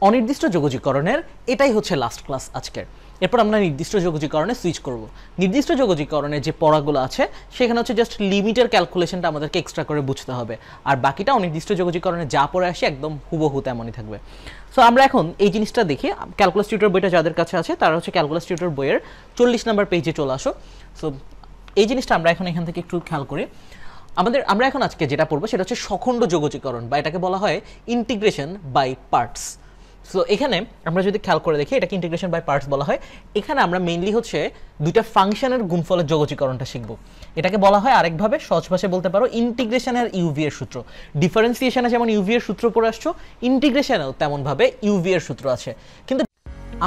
অনির্দিষ্ট যোগজীকরণের এটাই হচ্ছে লাস্ট ক্লাস আজকের। এরপর আমরা নির্দিষ্ট যোগজীকরণে সুইচ করব। নির্দিষ্ট যোগজীকরণের যে পড়াগুলো আছে সেখানে হচ্ছে জাস্ট লিমিটের ক্যালকুলেশনটা আমাদেরকে এক্সট্রা করে বুঝতে হবে, আর বাকিটা অনির্দিষ্ট যোগজীকরণে যা পড়ে আসে একদম হুবহু তেমনই থাকবে। সো আমরা এখন এই জিনিসটা দেখি। ক্যালকুলাস টিউটর বইটা যাদের কাছে আছে তারা হচ্ছে ক্যালকুলাস টিউটর বইয়ের 40 নম্বর পেজে চলে আসো। সো এই জিনিসটা আমরা এখন এখান থেকে একটু খেয়াল করি। আমরা এখন আজকে যেটা পড়বো সেটা হচ্ছে সখণ্ড যোগজীকরণ, বা এটাকে বলা হয় ইন্টিগ্রেশন বাই পার্টস। সো এখানে আমরা যদি খেয়াল করে দেখি এটাকে ইন্টিগ্রেশন বাই পার্টস বলা হয়। এখানে আমরা মেইনলি হচ্ছে দুইটা ফাংশনের গুণফলের যোগজীকরণটা শিখব। এটাকে বলা হয় আরেকভাবে, সহজ ভাষায় বলতে পারো, ইন্টিগ্রেশনের ইউভি এর সূত্র। ডিফারেন্সিয়েশনে যেমন ইউভি এর সূত্র পড়ে আসছো, ইন্টিগ্রেশনেও তেমনভাবে ইউভি এর সূত্র আছে। কিন্তু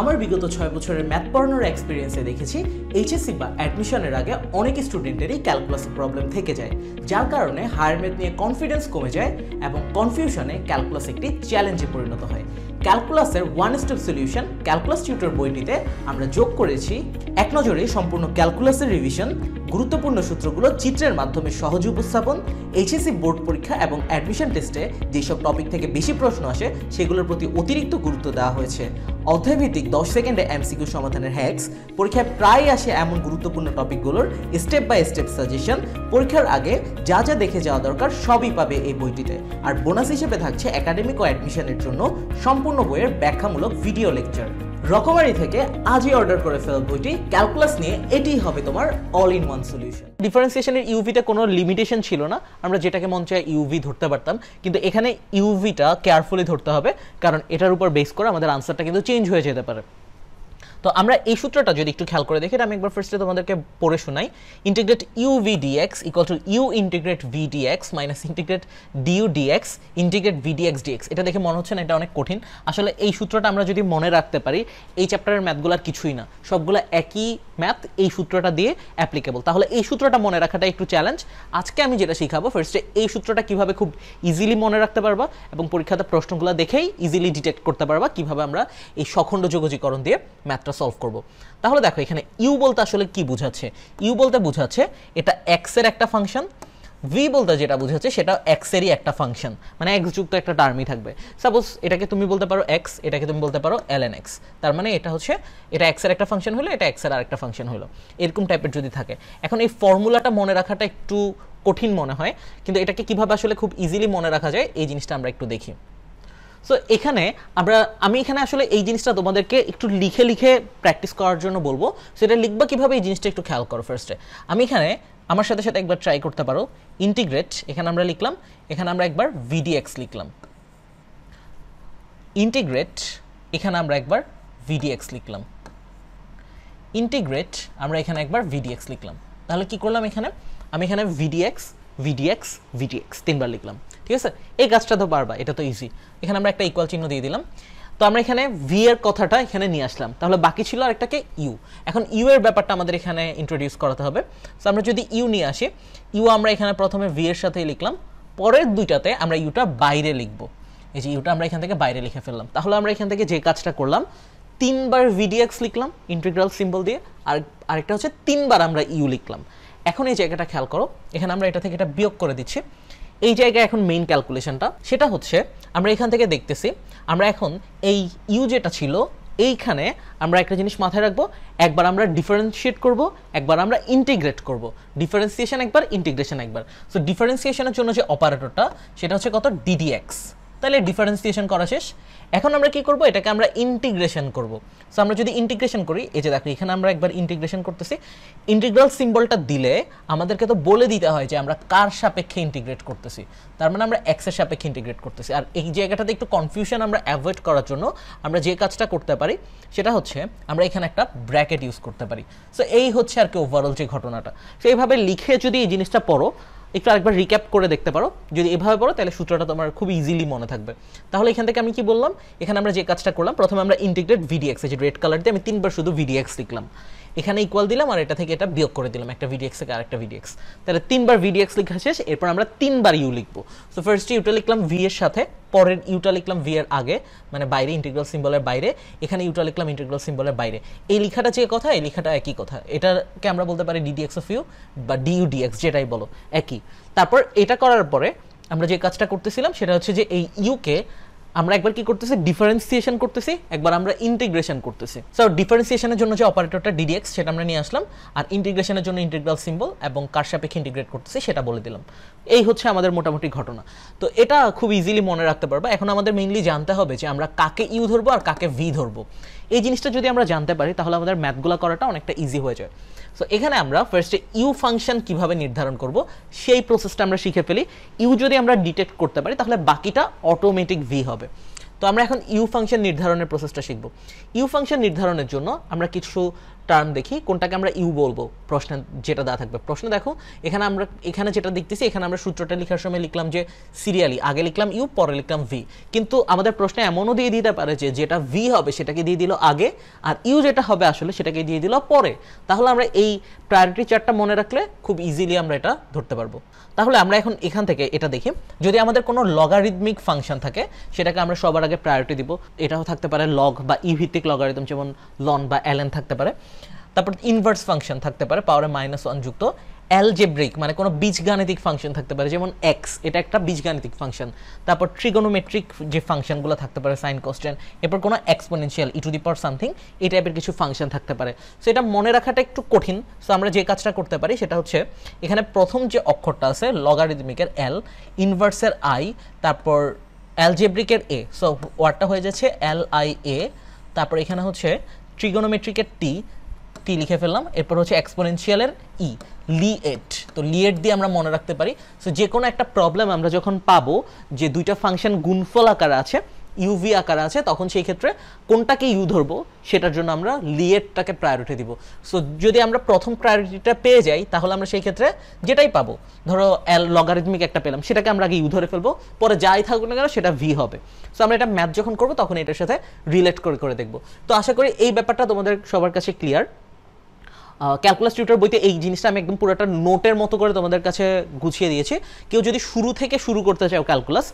আমার বিগত 6 বছরের ম্যাথ পড়ানোর এক্সপিরিয়েন্সে দেখেছি এইচএসসি বা অ্যাডমিশনের আগে অনেক স্টুডেন্টেরই ক্যালকুলাসের প্রবলেম থেকে যায়, যার কারণে হায়ার ম্যাথ নিয়ে কনফিডেন্স কমে যায় এবং কনফিউশনে ক্যালকুলাস একটি চ্যালেঞ্জে পরিণত হয়। ক্যালকুলাসের one step solution calculus tutor বইটিতে আমরা যোগ করেছি এক নজরে সম্পূর্ণ ক্যালকুলাসের রিভিশন, গুরুত্বপূর্ণ সূত্রগুলো চিত্রের মাধ্যমে সহজ উপস্থাপন, এইচএসসি বোর্ড পরীক্ষা এবং অ্যাডমিশন টেস্টে যেসব টপিক থেকে বেশি প্রশ্ন আসে সেগুলোর প্রতি অতিরিক্ত গুরুত্ব দেওয়া হয়েছে। অধ্যায়ভিত্তিক 10 সেকেন্ডে এমসিকিউ সমাধানের হ্যাক্স, পরীক্ষায় প্রায় আসে এমন গুরুত্বপূর্ণ টপিকগুলোর স্টেপ বাই স্টেপ সাজেশন, পরীক্ষার আগে যা যা দেখে যাওয়া দরকার সবই পাবে এই বইটিতে। আর বোনাস হিসেবে থাকছে একাডেমিক ও অ্যাডমিশনের জন্য সম্পূর্ণ বইয়ের ব্যাখ্যামূলক ভিডিও লেকচার। রকমারি থেকে আজই অর্ডার করে ফেল বইটি। ক্যালকুলাস নিয়ে এটিই হবে তোমার অল ইন ওয়ান সলিউশন। ডিফারেন্সিয়েশনের ইউভিটা কোনো লিমিটেশন ছিল না, আমরা যেটাকে মন চায় ইউভি ধরতে পারতাম, কিন্তু এখানে ইউভিটা কেয়ারফুলি ধরতে হবে, কারণ এটার উপর বেস করে আমাদের আনসারটা কিন্তু চেঞ্জ হয়ে যেতে পারে। তো আমরা এই সূত্রটা যদি একটু খেয়াল করে দেখি, আমি একবার ফার্স্টে তোমাদেরকে পড়ে শোনাই। Integrate u v dx equal to u integrate v dx minus integrate du dx integrate v dx dx. এটা দেখে মনে হচ্ছে না এটা অনেক কঠিন। আসলে এই সূত্রটা আমরা যদি মনে রাখতে পারি, এই চ্যাপ্টারের ম্যাথগুলো আর কিছুই না, সবগুলো একই ম্যাথ এই সূত্রটা দিয়ে অ্যাপ্লিকেবল। তাহলে এই সূত্রটা মনে রাখাটা একটু চ্যালেঞ্জ। আজকে আমি যেটা শিখাবো ফার্স্টে এই সূত্রটা কিভাবে খুব ইজিলি মনে রাখতে পারবা এবং পরীক্ষাতে প্রশ্নগুলো দেখেই ইজিলি ডিটেক্ট করতে পারবা কিভাবে আমরা এই সখণ্ড যোগজীকরণ দিয়ে ম্যাথটা সলভ করব। তাহলে দেখো এখানে ইউ বলতে আসলে কি বোঝাচ্ছে। ইউ বলতে বোঝাচ্ছে এটা এক্স এর একটা ফাংশন, ভি বলতে যেটা বোঝাচ্ছে সেটা এক্স এরই একটা ফাংশন, মানে এক্স যুক্ত একটা টার্মই থাকবে। সাপোজ এটাকে তুমি বলতে পারো এক্স, এটাকে তুমি বলতে পারো ln x, তার মানে এটা হচ্ছে এটা এক্স এর একটা ফাংশন হলো, এটা এক্স এর আরেকটা ফাংশন হলো, এরকম টাইপের যদি থাকে। এখন এই ফর্মুলাটা মনে রাখাটা একটু কঠিন মনে হয়, কিন্তু এটাকে কিভাবে আসলে খুব ইজিলি মনে রাখা যায় এই জিনিসটা আমরা একটু দেখি। সো এখানে আমি এখানে আসলে এই জিনিসটা তোমাদেরকে একটু লিখে লিখে প্র্যাকটিস করার জন্য বলবো। সেটা লিখবা কিভাবে এই জিনিসটা একটু খেয়াল করো। ফার্স্টে আমি এখানে আমার সাথে সাথে একবার ট্রাই করতে পারো। ইন্টিগ্রেট এখানে আমরা লিখলাম, এখানে আমরা একবার ভিডিএক্স লিখলাম। ইন্টিগ্রেট এখানে আমরা একবার ভিডিএক্স লিখলাম। ইন্টিগ্রেট আমরা এখানে একবার ভিডিএক্স লিখলাম। তাহলে কি করলাম এখানে, আমি এখানে ভিডিএক্স ভিডিএক্স ভিডিএক্স তিনবার লিখলাম। ঠিক আছে, এই কাজটা তো পারবা, এটা তো ইজি। এখানে আমরা একটা ইকুয়াল চিহ্ন দিয়ে দিলাম। তো আমরা এখানে ভি এর কথাটা এখানে নিয়ে আসলাম, তাহলে বাকি ছিল আরেকটাকে ইউ। এখন ইউ এর ব্যাপারটা আমাদের এখানে ইন্ট্রোডিউস করাতে হবে। সো আমরা যদি ইউ নিয়ে আসি, ইউ আমরা এখানে প্রথমে ভি এর সাথেই লিখলাম, পরের দুইটাতে আমরা ইউটা বাইরে লিখবো। এই যে ইউটা আমরা এখান থেকে বাইরে লিখে ফেললাম। তাহলে আমরা এখান থেকে যে কাজটা করলাম, 3 বার ভিডিএক্স লিখলাম ইন্টিগ্রাল সিম্বল দিয়ে, আর আরেকটা হচ্ছে 3 বার আমরা ইউ লিখলাম। এখন এই জায়গাটা খেয়াল করো, এখানে আমরা এটা থেকে এটা বিয়োগ করে দিচ্ছি। এই জায়গায় এখন মেইন ক্যালকুলেশনটা সেটা হচ্ছে আমরা এখান থেকে দেখতেছি, আমরা এখন এই ইউ যেটা ছিল এইখানে আমরা একটা জিনিস মাথায় রাখবো, একবার আমরা ডিফারেন্সিয়েট করব, একবার আমরা ইন্টিগ্রেট করব। ডিফারেন্সিয়েশন একবার, ইন্টিগ্রেশন একবার। সো ডিফারেন্সিয়েশনের জন্য যে অপারেটরটা সেটা হচ্ছে কত, ডিডিএক্স। তাহলে ডিফারেন্সিয়েশন করা শেষ। এখন আমরা কি করব, এটাকে আমরা ইন্টিগ্রেশন করব। সো আমরা যদি ইন্টিগ্রেশন করি, এই যে দেখো এখানে আমরা একবার ইন্টিগ্রেশন করতেছি। ইন্টিগ্রাল সিম্বলটা দিলে আমাদেরকে তো বলে দিতে হয় যে আমরা কার সাপেক্ষে ইন্টিগ্রেট করতেছি, তার মানে আমরা এক্স এর সাপেক্ষে ইন্টিগ্রেট করতেছি। আর এই জায়গাটাতে একটু কনফিউশন আমরা অ্যাভয়েড করার জন্য আমরা যে কাজটা করতে পারি সেটা হচ্ছে আমরা এখানে একটা ব্র্যাকেট ইউজ করতে পারি। সো এই হচ্ছে আর কি ওভারঅল যে ঘটনাটা। সো এইভাবে লিখে যদি এই জিনিসটা পড়ো, একটু আরেকবার রিক্যাপ করে দেখতে পারো, যদি এভাবে পড়ো তাহলে সূত্রটা তোমার খুব ইজিলি মনে থাকবে। তাহলে এখান থেকে আমি কি বললাম, এখানে আমরা যে কাজটা করলাম, প্রথমে আমরা ইন্টিগ্রেট ভিডিএক্স, এই যে রেড কালার দিয়ে আমি 3 বার শুধু ভিডিএক্স লিখলাম, এখানে ইকুয়াল দিলাম আর এটা থেকে এটা বিয়োগ করে দিলাম, একটা ভিডিএক্স থেকে আরেকটা ভিডিএক্স। তাহলে 3 বার ভিডিএক্স লেখা শেষ। এরপর আমরা 3 বার ইউ লিখবো। সো ফার্স্ট ইউটা লিখলাম ভি এর সাথে, পরের ইউটা লিখলাম ভি এর আগে, মানে বাইরে ইন্টিগ্রাল সিম্বলের বাইরে, এখানে ইউটা লিখলাম ইন্টিগ্রাল সিম্বলের বাইরে। এই লেখাটা যে কথা, এই লেখাটা একই কথা, এটাকে আমরা বলতে পারি ডিডিএক্স অফ ইউ বা ডিইউ ডিএক্স, যেটাই বলো একই। তারপর এটা করার পরে আমরা যে কাজটা করতেছিলাম সেটা হচ্ছে যে এই ইউকে আমরা একবার কি করতেছি ডিফারেন্সিয়েশন করতেছি, একবার আমরা ইন্টিগ্রেশন করতেছি। সো ডিফারেন্সিয়েশনের জন্য যে অপারেটরটা ডিডিএক্স সেটা আমরা নিয়ে আসলাম, আর ইন্টিগ্রেশনের জন্য ইন্টিগ্রাল সিম্বল এবং কার সাপেক্ষে ইন্টিগ্রেট করতেছি সেটা বলে দিলাম। এই হচ্ছে আমাদের মোটামুটি ঘটনা। তো এটা খুব ইজিলি মনে রাখতে পারবা। এখন আমাদের মেইনলি জানতে হবে যে আমরা কাকে ইউ ধরবো আর কাকে ভি ধরবো। এই জিনিসটা যদি আমরা জানতে পারি তাহলে আমাদের ম্যাথগুলো করাটা অনেকটা ইজি হয়ে যায়। সো এখানে আমরা ফার্স্টে ইউ ফাংশন কিভাবে নির্ধারণ করব সেই প্রসেসটা আমরা শিখে ফেলি। ইউ যদি আমরা ডিটেক্ট করতে পারি তাহলে বাকিটা অটোমেটিক ভি হবে। তো আমরা এখন ইউ ফাংশন নির্ধারণের প্রসেসটা শিখব। ইউ ফাংশন নির্ধারণের জন্য আমরা কিছু টার্ম দেখি, কোনটাকে আমরা ইউ বলবো প্রশ্নে যেটা দেওয়া থাকবে। প্রশ্নে দেখো এখানে যেটা দেখতেছি, এখানে আমরা সূত্রটা লেখার সময় লিখলাম যে সিরিয়ালি, আগে লিখলাম ইউ পরে লিখলাম ভি। কিন্তু আমাদের প্রশ্নে এমনও দিয়ে দিতে পারে যে যেটা ভি হবে সেটাকে দিয়ে দিল আগে, আর ইউ যেটা হবে আসলে সেটাকে দিয়ে দিল পরে। তাহলে আমরা এই প্রায়োরিটি চার্টটা মনে রাখলে খুব ইজিলি আমরা এটা ধরতে পারবো। তাহলে আমরা এখন এখান থেকে এটা দেখি, যদি আমাদের কোনো লগারিদমিক ফাংশন থাকে সেটাকে আমরা সবার আগে প্রায়োরিটি দিব। এটাও থাকতে পারে লগ বা ই ভিত্তিক লগারিদম, যেমন লন বা এলএন থাকতে পারে। তারপর ইনভার্স ফাংশন থাকতে পারে পাওয়ারে -1 যুক্ত। অ্যালজেব্রিক মানে কোনো বীজগাণিতিক ফাংশন থাকতে পারে, যেমন এক্স, এটা একটা বীজগাণিতিক ফাংশন। তারপর ট্রিগোনোমেট্রিক যে ফাংশনগুলো থাকতে পারে, সাইন কোসটেন। এরপর কোনো exponential E to the power something, এই টাইপের কিছু ফাংশন থাকতে পারে। সো এটা মনে রাখাটা একটু কঠিন। সো আমরা যে কাজটা করতে পারি সেটা হচ্ছে এখানে প্রথম যে অক্ষরটা আছে লগারিদমিকের এল, ইনভার্সের আই, তারপর অ্যালজেব্রিকের এ। সো ওয়ার্ডটা হয়ে যাচ্ছে LIA। তারপর এখানে হচ্ছে ট্রিগোনোমেট্রিকের টি লিখে ফেললাম। এরপর হচ্ছে এক্সপোনেনশিয়ালের ই, লিএট। তো লিএট দিয়ে আমরা মনে রাখতে পারি। সো যে কোনো একটা প্রবলেম আমরা যখন পাবো যে দুইটা ফাংশন গুণফল আকারে আছে, ইউভি আকারে আছে, তখন সেই ক্ষেত্রে কোনটাকে ইউ ধরবো সেটার জন্য আমরা লিএটটাকে প্রায়োরিটি দিব। সো যদি আমরা প্রথম প্রায়োরিটিটা পেয়ে যাই তাহলে আমরা সেই ক্ষেত্রে যেটাই পাবো, ধরো লগারিদমিক একটা পেলাম, সেটাকে আমরা আগে ইউ ধরে ফেলবো, পরে যাই থাকুক না কেন সেটা ভি হবে। সো আমরা এটা ম্যাথ যখন করবো তখন এটার সাথে রিলেট করে দেখবো। তো আশা করি এই ব্যাপারটা তোমাদের সবার কাছে ক্লিয়ার। ক্যালকুলাস টিউটর বইতে এই জিনিসটা আমি একদম পুরোটা নোটের মতো করে তোমাদের কাছে গুছিয়ে দিয়েছি। কেউ যদি শুরু থেকে শুরু করতে চাও ক্যালকুলাস,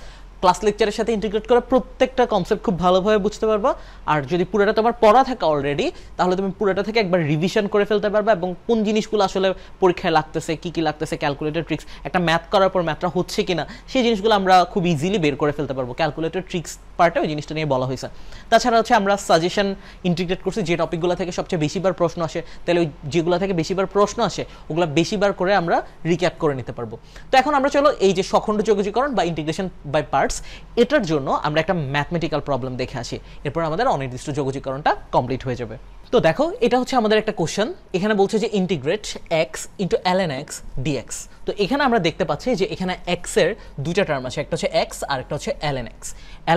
ক্লাস লেকচারের সাথে ইন্টিগ্রেট করে প্রত্যেকটা কনসেপ্ট খুব ভালোভাবে বুঝতে পারবা। আর যদি পুরোটা তোমার পড়া থাকে অলরেডি, তাহলে তুমি পুরোটা থেকে একবার রিভিশন করে ফেলতে পারবা এবং কোন জিনিসগুলো আসলে পরীক্ষায় লাগতেছে, কি লাগতেছে, ক্যালকুলেটর ট্রিক্স, একটা ম্যাথ করার পর ম্যাথটা হচ্ছে কিনা সেই জিনিসগুলো আমরা খুব ইজিলি বের করে ফেলতে পারবো। ক্যালকুলেটর ট্রিক্স পার্টে ওই জিনিসটা নিয়ে বলা হয়েছে। তাছাড়া হচ্ছে আমরা সাজেশন ইন্টিগ্রেট করছি, যে টপিকগুলো থেকে সবচেয়ে বেশিবার প্রশ্ন আসে, তাহলে ওই যেগুলো থেকে বেশিবার প্রশ্ন আসে ওগুলো বেশিবার করে আমরা রিক্যাপ করে নিতে পারবো। তো এখন আমরা চলো এই যে সখণ্ড যোগজীকরণ বা ইন্টিগ্রেশন বাই পার্টস, এটার জন্য আমরা একটা ম্যাথমেটিক্যাল প্রবলেম দেখে আসি, এরপর আমাদের অনির্দিষ্ট যোগজীকরণটা কমপ্লিট হয়ে যাবে। তো দেখো এটা হচ্ছে আমাদের একটা কোশ্চেন। এখানে বলছে যে integrate x into ln x dx। তো এখানে আমরা দেখতে পাচ্ছি যে এখানে x এর দুইটা টার্ম আছে, একটা হচ্ছে x আর একটা হচ্ছে ln x।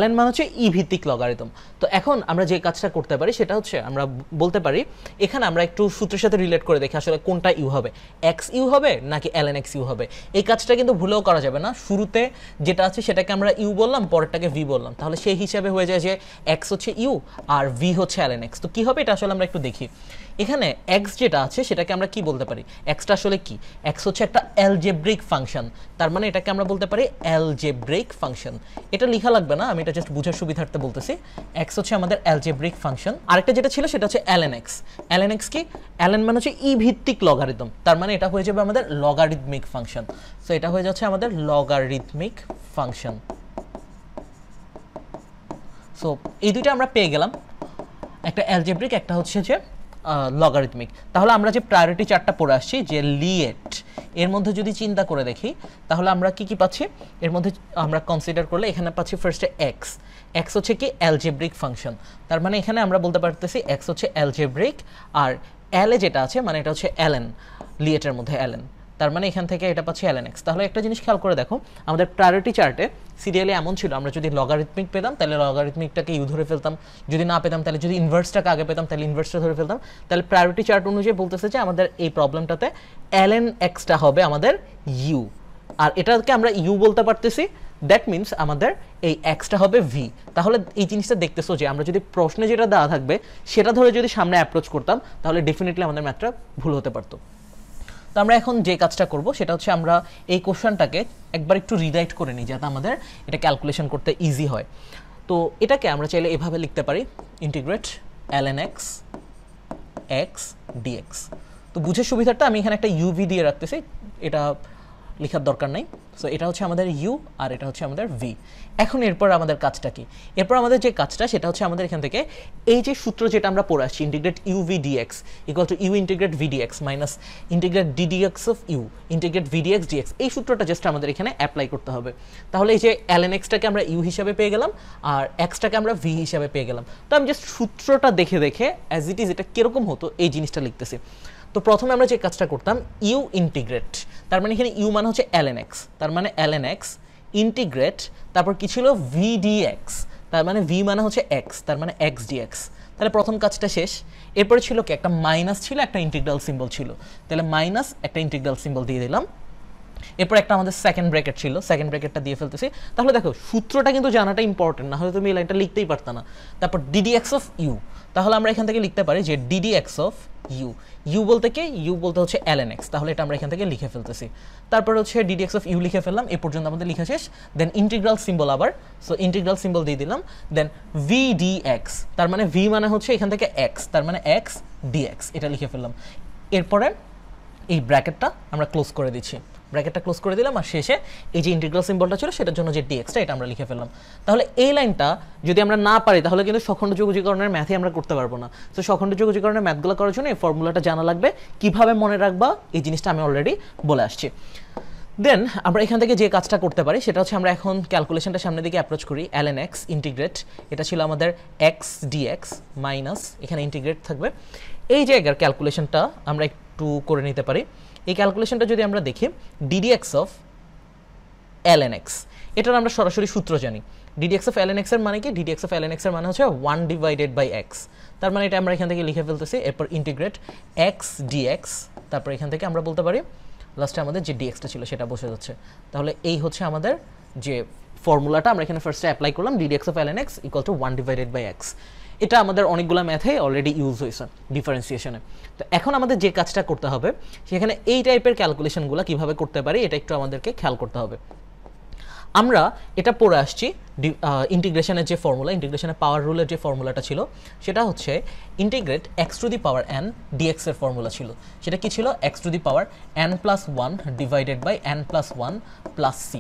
ln মানে হচ্ছে ই ভিত্তিক লগারিদম। তো এখন আমরা যে কাজটা করতে পারি সেটা হচ্ছে আমরা বলতে পারি এখানে আমরা একটু সূত্রের সাথে রিলেট করে দেখি আসলে কোনটা ইউ হবে, x ইউ হবে নাকি ln x ইউ হবে। এই কাজটা কিন্তু ভুলেও করা যাবে না। শুরুতে যেটা আছে সেটাকে আমরা ইউ বললাম, পরেরটাকে ভি বললাম, তাহলে সেই হিসাবে হয়ে যায় যে x হচ্ছে ইউ আর ভি হচ্ছে ln x। তো কি হবে এটা আসলে আমরা একটু দেখি। এখানে x যেটা আছে সেটাকে আমরা কি বলতে পারি, xটা আসলে কি, x হচ্ছে একটা অ্যালজেব্রিক ফাংশন, তার মানে এটাকে আমরা বলতে পারি অ্যালজেব্রিক ফাংশন। এটা লেখা লাগবে না, আমি এটা জাস্ট বুঝার সুবিধার্থে বলতেছি। x হচ্ছে আমাদের অ্যালজেব্রিক ফাংশন। আরেকটা যেটা ছিল সেটা হচ্ছে ln x। ln x কি, ln মানে হচ্ছে ই ভিত্তিক লগারিদম, তার মানে এটা হয়ে যাবে আমাদের লগারিদমিক ফাংশন। সো এটা হয়ে যাচ্ছে আমাদের লগারিদমিক ফাংশন। সো এই দুইটা আমরা পেয়ে গেলাম, একটা অ্যালজেব্রিক, একটা হচ্ছে যে লগারিদমিক। তাহলে আমরা যে প্রায়োরিটি চার্টটা পড়ে আসছি যে লিএট, এর মধ্যে যদি চিন্তা করে দেখি তাহলে আমরা কি পাচ্ছি, এর মধ্যে আমরা কনসিডার করলে এখানে পাচ্ছি ফার্স্টে x হচ্ছে কি অ্যালজেব্রিক ফাংশন, তার মানে এখানে আমরা বলতে পারতেছি x হচ্ছে অ্যালজেব্রিক, আর l এ যেটা আছে মানে এটা হচ্ছে ln, লিএটের মধ্যে ln, তার মানে এখান থেকে এটা পাচ্ছি ln x। তাহলে একটা জিনিস খেয়াল করে দেখো, আমাদের প্রায়োরিটি চার্টে সিরিয়ালি এমন ছিল আমরা যদি লগারিদমিক পেতাম তাহলে লগারিদমিকটাকে ইউ ধরে ফেলতাম, যদি না পেতাম তাহলে যদি ইনভার্সটাকে আগে পেতাম তাহলে ইনভার্সটা ধরে ফেলতাম। তাহলে প্রায়োরিটি চার্ট অনুযায়ী বলতেছে যে আমাদের এই প্রবলেমটাতে ln xটা হবে আমাদের ইউ, আর এটাকে আমরা ইউ বলতে পারতেছি, দ্যাট মিনস আমাদের এই এক্সটা হবে ভি। তাহলে এই জিনিসটা দেখতেছো যে আমরা যদি প্রশ্নে যেটা দেওয়া থাকবে সেটা ধরে যদি সামনে অ্যাপ্রোচ করতাম তাহলে ডেফিনেটলি আমাদের ম্যাথটা ভুল হতে পারতো। তো আমরা এখন যে কাজটা করব সেটা হচ্ছে আমরা এই কোশ্চেনটাকে একবার একটু রিরাইট করে নিই যাতে আমাদের এটা ক্যালকুলেশন করতে ইজি হয়। তো এটাকে আমরা চাইলে এভাবে লিখতে পারি, integrate ln x x dx। তো বুঝে সুবিধাটা আমি এখানে একটা ইউভি দিয়ে রাখতেছি, এটা লেখার দরকার নাই। সো এটা হচ্ছে আমাদের ইউ আর এটা হচ্ছে আমাদের ভি। এখন এরপর আমাদের কাজটা কি? এরপর আমাদের যে কাজটা সেটা হচ্ছে আমাদের এখান থেকে এই যে সূত্র যেটা আমরা পড়ে আসছি, integrate u v dx equal to u integrate v dx minus integrate d dx of u integrate v dx dx, এই সূত্রটা জাস্ট আমাদের এখানে অ্যাপ্লাই করতে হবে। তাহলে এই যে ln x-টাকে আমরা ইউ হিসাবে পেয়ে গেলাম আর x-টাকে আমরা ভি হিসাবে পেয়ে গেলাম। তো আমি জাস্ট সূত্রটা দেখে দেখে অ্যাজ ইট ইজ এটা কীরকম হতো এই জিনিসটা লিখতেছি। তো প্রথমে আমরা যে কাজটা করতাম, ইউ ইন্টিগ্রেট, তার মানে এখানে ইউ মানে হচ্ছে ln x, তার মানে ln x ইন্টিগ্রেট, তারপর কি ছিল ভি ডিএক্স, তার মানে ভি মানে হচ্ছে x, তার মানে x dx। তাহলে প্রথম কাজটা শেষ। এরপরে ছিল কি, একটা মাইনাস ছিল, একটা ইন্টিগ্রাল সিম্বল ছিল, তাহলে মাইনাস একটা ইন্টিগ্রাল সিম্বল দিয়ে দিলাম। এরপর একটা আমাদের সেকেন্ড ব্র্যাকেট ছিল, সেকেন্ড ব্র্যাকেটটা দিয়ে ফেলতেছি। তাহলে দেখো সূত্রটা কিন্তু জানাটা ইম্পর্টেন্ট, না হলে তুমি এই লাইনটা লিখতেই পারতা না। তারপর ডিডিএক্স অফ ইউ, তাহলে আমরা এখান থেকে লিখতে পারি যে ডিডিএক্স অফ ইউ, ইউ বলতে কি, ইউ বলতে হচ্ছে ln x, তাহলে এটা আমরা এখান থেকে লিখে ফেলতেছি। তারপর হচ্ছে ডিডিএক্স অফ ইউ লিখে ফেললাম, এ পর্যন্ত আমাদের লিখা শেষ। দেন ইন্টিগ্রাল সিম্বল আবার, সো ইন্টিগ্রাল সিম্বল দিয়ে দিলাম। দেন ভি ডিএক্স, তার মানে ভি মানে হচ্ছে এখান থেকে x, তার মানে x dx, এটা লিখে ফেললাম। এরপরে এই ব্র্যাকেটটা আমরা ক্লোজ করে দিচ্ছি, ব্র্যাকেটটা ক্লোজ করে দিলাম, আর শেষে এই যে ইন্টিগ্রাল সিম্বলটা ছিল সেটার জন্য যে ডিএক্সটা এটা আমরা লিখে ফেললাম। তাহলে এই লাইনটা যদি আমরা না পারি তাহলে কিন্তু সখণ্ড যোগজীকরণের ম্যাথই আমরা করতে পারবো না। তো সখণ্ড যোগজীকরণের ম্যাথগুলো করার জন্য এই ফর্মুলাটা জানা লাগবে, কিভাবে মনে রাখবা এই জিনিসটা আমি অলরেডি বলে আসছি। দেন আমরা এখান থেকে যে কাজটা করতে পারি সেটা হচ্ছে আমরা এখন ক্যালকুলেশনটা সামনের দিকে অ্যাপ্রোচ করি। ln x ইন্টিগ্রেট, এটা ছিল আমাদের x dx মাইনাস, এখানে ইন্টিগ্রেট থাকবে। এই জায়গার ক্যালকুলেশনটা আমরা একটু করে নিতে পারি। এই ক্যালকুলেশনটা যদি আমরা দেখি, ডিডিএক্স অফ ln x, এটার আমরা সরাসরি সূত্র জানি। ডিডিএক্স অফ ln x এর মানে কি, ডিডিএক্স অফ ln x এর মানে হচ্ছে 1 ডিভাইডেড বাই x, তার মানে এটা আমরা এখান থেকে লিখে ফেলতেছি। এরপর ইন্টিগ্রেট x dx, তারপর এখান থেকে আমরা বলতে পারি লাস্টে আমাদের যে ডিএক্সটা ছিল সেটা বসে যাচ্ছে। তাহলে এই হচ্ছে আমাদের যে ফর্মুলাটা আমরা এখানে ফার্স্টে অ্যাপ্লাই করলাম, d dx of ln x equal to 1 divided by x। এটা আমাদের অনেকগুলো ম্যাথে অলরেডি ইউজ হয়েছে ডিফারেন্সিয়েশনে। তো এখন আমাদের যে কাজটা করতে হবে সেখানে এই টাইপের ক্যালকুলেশনগুলো কিভাবে করতে পারি এটা একটু আমাদেরকে খেয়াল করতে হবে। আমরা এটা পড়ে আসছি ইন্টিগ্রেশনের যে ফর্মুলা, ইন্টিগ্রেশনের পাওয়ার রুলের যে ফর্মুলাটা ছিল সেটা হচ্ছে integrate x to the power n dx এর ফর্মুলা ছিল। সেটা কি ছিল, x to the power n plus 1 divided by n plus 1 plus c।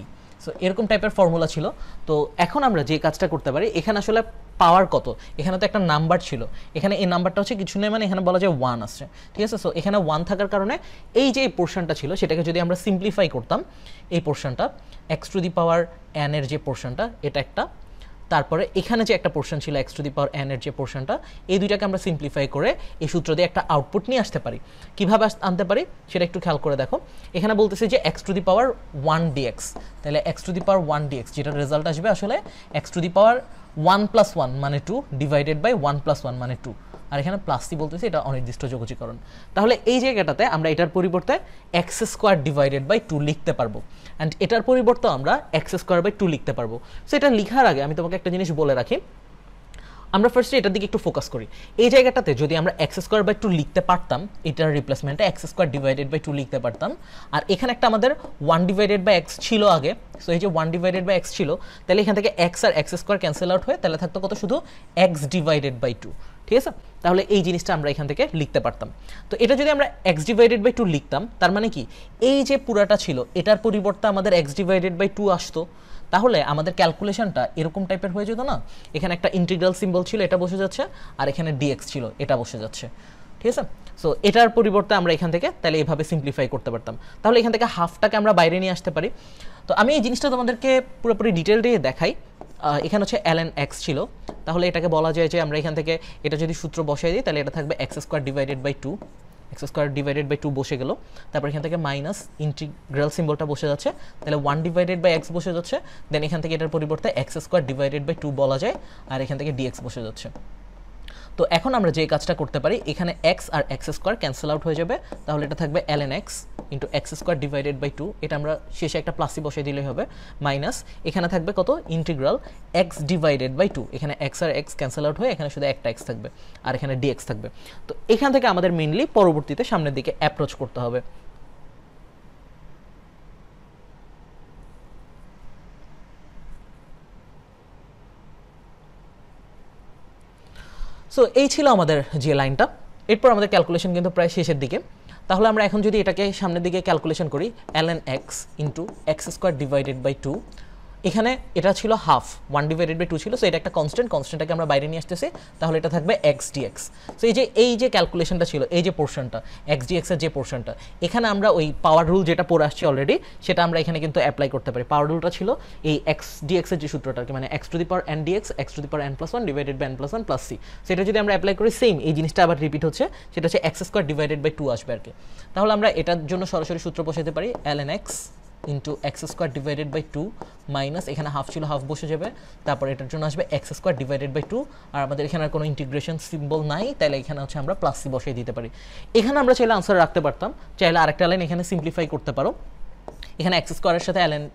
So এরকম টাইপের ফর্মুলা ছিল। তো এখন আমরা যে কাজটা করতে পারি, এখানে আসলে পাওয়ার কত, এখানে তো একটা নাম্বার ছিল, এখানে এই নাম্বারটা হচ্ছে কিছু নেই, মানে এখানে বলা যায় 1 আসছে, ঠিক আছে। সো এখানে 1 থাকার কারণে এই যে পোর্শনটা ছিল সেটাকে যদি আমরা সিম্পলিফাই করতাম, এই পোর্শনটা x to the power n এর যে পোর্শনটা এটা একটা, তারপরে এখানে যে একটা পোর্শন ছিল x to the power n এর যে পোর্শনটা, এই দুইটাকে আমরা সিম্পলিফাই করে এই সূত্র দিয়ে একটা আউটপুট নিয়ে আসতে পারি। কিভাবে আনতে পারি সেটা একটু খেয়াল করে দেখো। এখানে বলতেছে যে x to the power 1 dx, তাহলে x to the power 1 dx যেটা রেজাল্ট আসবে আসলে x to the power 1 plus 1 মানে 2 ডিভাইডেড বাই 1 প্লাস 1 মানে 2, আর এখানে প্লাস সি বলতেছে, এটা অনির্দিষ্ট যোগজীকরণ। তাহলে এই জায়গাটাতে আমরা এটার পরিবর্তে x স্কোয়ার ডিভাইডেড বাই 2 লিখতে পারবো, অ্যান্ড এটার পরিবর্তে আমরা x স্কোয়ার বাই 2 লিখতে পারবো। সো এটা লেখার আগে আমি তোমাকে একটা জিনিস বলে রাখি, আমরা ফার্স্টে এটার দিকে একটু ফোকাস করি। এই জায়গাটাতে যদি আমরা x স্কোয়ার বাই 2 লিখতে পারতাম, এটার রিপ্লেসমেন্টে x স্কোয়ার ডিভাইডেড বাই 2 লিখতে পারতাম, আর এখানে একটা আমাদের 1 ডিভাইডেড বাই x ছিল আগে। সো এই যে 1 ডিভাইডেড বাই x ছিল, তাহলে এখান থেকে x আর x স্কোয়ার ক্যান্সেল আউট হয়ে তাহলে থাকতো কত, শুধু x ডিভাইডেড বাই 2, ঠিক আছে। তাহলে এই জিনিসটা আমরা এখান থেকে লিখতে পারতাম। তো এটা যদি আমরা x ডিভাইডেড বাই 2 লিখতাম, তার মানে কি এই যে পুরাটা ছিল এটার পরিবর্তে আমাদের x ডিভাইডেড বাই 2 আসতো, তাহলে আমাদের ক্যালকুলেশনটা এরকম টাইপের হয়ে যেত না। এখানে একটা ইন্টিগ্রাল সিম্বল ছিল, এটা বসে যাচ্ছে, আর এখানে dx ছিল, এটা বসে যাচ্ছে, ঠিক আছে। সো এটার পরিবর্তে আমরা এখান থেকে তাহলে এইভাবে সিম্পলিফাই করতে পারতাম। তাহলে এখান থেকে হাফটাকে আমরা বাইরে নিয়ে আসতে পারি। তো আমি এই জিনিসটা তোমাদেরকে পুরোপুরি ডিটেল দিয়ে দেখাই। এখানে হচ্ছে ln x ছিল, তাহলে এটাকে বলা যায় যে আমরা এখান থেকে এটা যদি সূত্র বসাই দিই তাহলে এটা থাকবে x square divided by 2, x square divided by 2 বসে গেল। তারপর এখান থেকে মাইনাস ইন্টিগ্রাল সিম্বলটা বসে যাচ্ছে, তাহলে 1 ডিভাইডেড বাই x বসে যাচ্ছে। দেন এখান থেকে এটার পরিবর্তে x স্কোয়ার ডিভাইডেড বাই 2 বলা যায়, আর এখান থেকে dx বসে যাচ্ছে। তো এখন আমরা যে কাজটা করতে পারি, এখানে x আর x স্কোয়ার ক্যান্সেল আউট হয়ে যাবে, তাহলে এটা থাকবে ln x into x square divided by 2, এটা আমরা শেষে একটা প্লাসি বসিয়ে দিলেই হবে, মাইনাস এখানে থাকবে কত, ইন্টিগ্রাল x ডিভাইডেড বাই 2, এখানে x আর x ক্যান্সেল আউট হয়ে এখানে শুধু একটা x থাকবে, আর এখানে dx থাকবে। তো এখান থেকে আমাদের মেইনলি পরবর্তীতে সামনের দিকে অ্যাপ্রোচ করতে হবে। সো এই ছিল আমাদের যে লাইনটা। এরপর আমাদের ক্যালকুলেশন কিন্তু প্রায় শেষের দিকে। তাহলে আমরা এখন যদি এটাকে সামনের দিকে ক্যালকুলেশন করি ln x into x square divided by 2, এখানে এটা ছিল হাফ, 1/2 ছিল, সো এটা একটা কনস্ট্যান্টটাকে আমরা বাইরে নিয়ে আসতেছি, তাহলে এটা থাকবে x dx। সো এই যে ক্যালকুলেশনটা ছিল, এই যে পোর্শনটা x dx এর যে পোর্শনটা, এখানে আমরা ওই পাওয়ার রুল যেটা পড়ে আসছে অলরেডি, সেটা আমরা এখানে কিন্তু অ্যাপ্লাই করতে পারি। পাওয়ার রুলটা ছিল এই x dx এর যে সূত্রটা, মানে x to the power n dx x to the power n+1 divided by n+1 plus c। সেটা যদি আমরা অ্যাপ্লাই করি, সেম এই জিনিসটা আবার রিপিট হচ্ছে, সেটা হচ্ছে x স্কোয়ার ডিভাইডেড বাই 2 আসবে আর কি। তাহলে আমরা এটার জন্য সরাসরি সূত্র বসাতে পারি, ln x into x square divided by 2 minus এখানে হাফ ছিল, হাফ বসে যাবে, তারপর এটার জন্য আসবে এক্স স্কোয়ার ডিভাইডেড বাই 2, আর আমাদের এখানে আর কোনো ইন্টিগ্রেশন সিম্বল নাই, তাহলে এখানে হচ্ছে আমরা প্লাস সি বসিয়ে দিতে পারি। এখানে আমরা চাইলে আনসার রাখতে পারতাম, চাইলে আরেকটা লাইন এখানে সিম্পলিফাই করতে পারো, এখানে এক্স স্কোয়ারের সাথে ln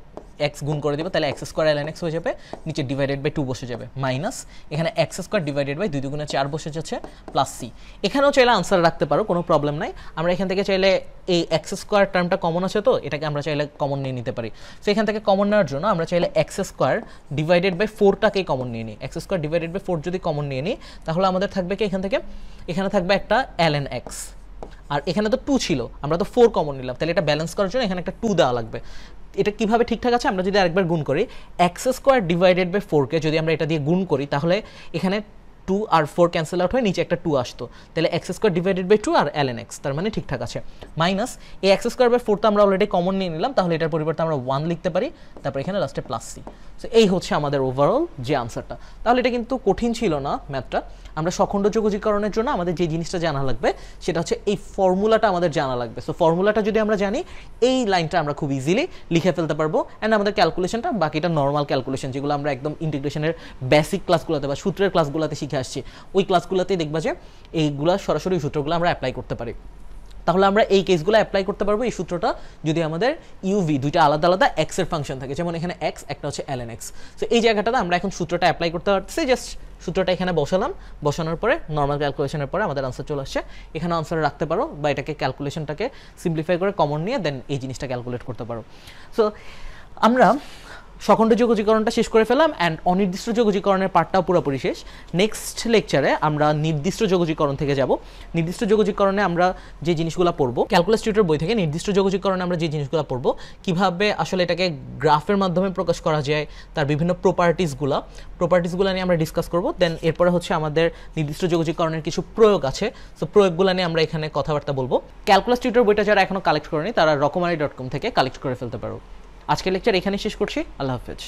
x গুণ করে দেবো, তাহলে এক্স স্কোয়ার ln x হয়ে যাবে, নিচে ডিভাইডেড বাই 2 বসে যাবে, মাইনাস এখানে এক্স স্কোয়ার ডিভাইডেড বাই 2 দুগুণে 4 বসে যাচ্ছে, প্লাস সি। এখানেও চাইলে আনসার রাখতে পারো, কোনো প্রবলেম নাই। আমরা এখান থেকে চাইলে এই এক্স স্কোয়ার টার্মটা কমন আছে, তো এটাকে আমরা চাইলে কমন নিয়ে নিতে পারি। সো এখান থেকে কমন নেওয়ার জন্য আমরা চাইলে এক্স স্কোয়ার ডিভাইডেড বাই 4টাকেই কমন নিয়ে নিই। এক্স স্কোয়ার ডিভাইডেড বাই 4 যদি কমন নিয়ে নিই, তাহলে আমাদের থাকবে কি এখান থেকে, এখানে থাকবে একটা ln x, আর এখানে তো 2 ছিল, আমরা তো 4 কমন নিলাম, তাহলে এটা ব্যালেন্স করার জন্য এখানে একটা 2 দেওয়া লাগবে। এটা কিভাবে ঠিকঠাক আছে, আমরা যদি আরেকবার গুণ করি, এক্স স্কোয়ার ডিভাইডেড বাই 4কে যদি আমরা এটা দিয়ে গুণ করি, তাহলে এখানে 2 আর 4 ক্যান্সেল আউট হয়ে নিচে একটা 2 আসতো, তাহলে এক্স স্কোয়ার ডিভাইডেড বাই 2 আর ln x, তার মানে ঠিকঠাক আছে। মাইনাস এই এক্স স্কোয়ার বাই 4 তো আমরা অলরেডি কমন নিয়ে নিলাম, তাহলে এটার পরিবর্তে আমরা 1 লিখতে পারি, তারপর এখানে লাস্টে প্লাস সি। সো এই হচ্ছে আমাদের ওভারঅল যে আনসারটা। তাহলে এটা কিন্তু কঠিন ছিল না ম্যাথটা। আমরা সখণ্ড যোগজীকরণের জন্য আমাদের যে জিনিসটা জানা লাগবে, সেটা হচ্ছে এই ফর্মুলাটা আমাদের জানা লাগবে। সো ফর্মুলাটা যদি আমরা জানি, এই লাইনটা আমরা খুব ইজিলি লিখে ফেলতে পারবো, অ্যান্ড আমাদের ক্যালকুলেশনটা বাকিটা নর্মাল ক্যালকুলেশন, যেগুলো আমরা একদম ইন্টিগ্রেশনের বেসিক ক্লাসগুলোতে বা সূত্রের ক্লাসগুলোতে শিখে আসছি, ওই ক্লাসগুলোতেই দেখবা যে এইগুলা সরাসরি সূত্রগুলো আমরা অ্যাপ্লাই করতে পারি। তাহলে আমরা এই কেসগুলো অ্যাপ্লাই করতে পারবো এই সূত্রটা যদি আমাদের ইউভি দুইটা আলাদা আলাদা এক্স এর ফাংশন থাকে, যেমন এখানে এক্স, একটা হচ্ছে ln x। সো এই জায়গাটাতে আমরা এখন সূত্রটা অ্যাপ্লাই করতে পারতেছি, জাস্ট সূত্রটা এখানে বসালাম, বসানোর পরে নর্মাল ক্যালকুলেশনের পরে আমাদের আনসার চলে আসছে। এখানে আনসার রাখতে পারো, বা এটাকে ক্যালকুলেশনটাকে সিম্পলিফাই করে কমন নিয়ে দেন এই জিনিসটা ক্যালকুলেট করতে পারো। সো আমরা সখণ্ড যোগজীকরণটা শেষ করে ফেলাম, অ্যান্ড অনির্দিষ্ট যোগজীকরণের পার্টটাও পুরোপুরি শেষ। নেক্সট লেকচারে আমরা নির্দিষ্ট যোগজীকরণ থেকে যাব। নির্দিষ্ট যোগজীকরণে আমরা যে জিনিসগুলো পড়বো, ক্যালকুলাস টিউটর বই থেকে নির্দিষ্ট যোগজীকরণে আমরা যে জিনিসগুলো পড়বো, কিভাবে আসলে এটাকে গ্রাফের মাধ্যমে প্রকাশ করা যায়, তার বিভিন্ন প্রপার্টিসগুলো নিয়ে আমরা ডিসকাস করবো। দেন এরপরে হচ্ছে আমাদের নির্দিষ্ট যোগজীকরণের কিছু প্রয়োগ আছে, সো প্রয়োগগুলো নিয়ে আমরা এখানে কথাবার্তা বলবো। ক্যালকুলাস টিউটর বইটা যারা এখনো কালেক্ট করেনি, তারা রকমারি.com থেকে কালেক্ট করে ফেলতে পারো। আজকের লেকচার এখানেই শেষ করছি। আল্লাহ হাফেজ।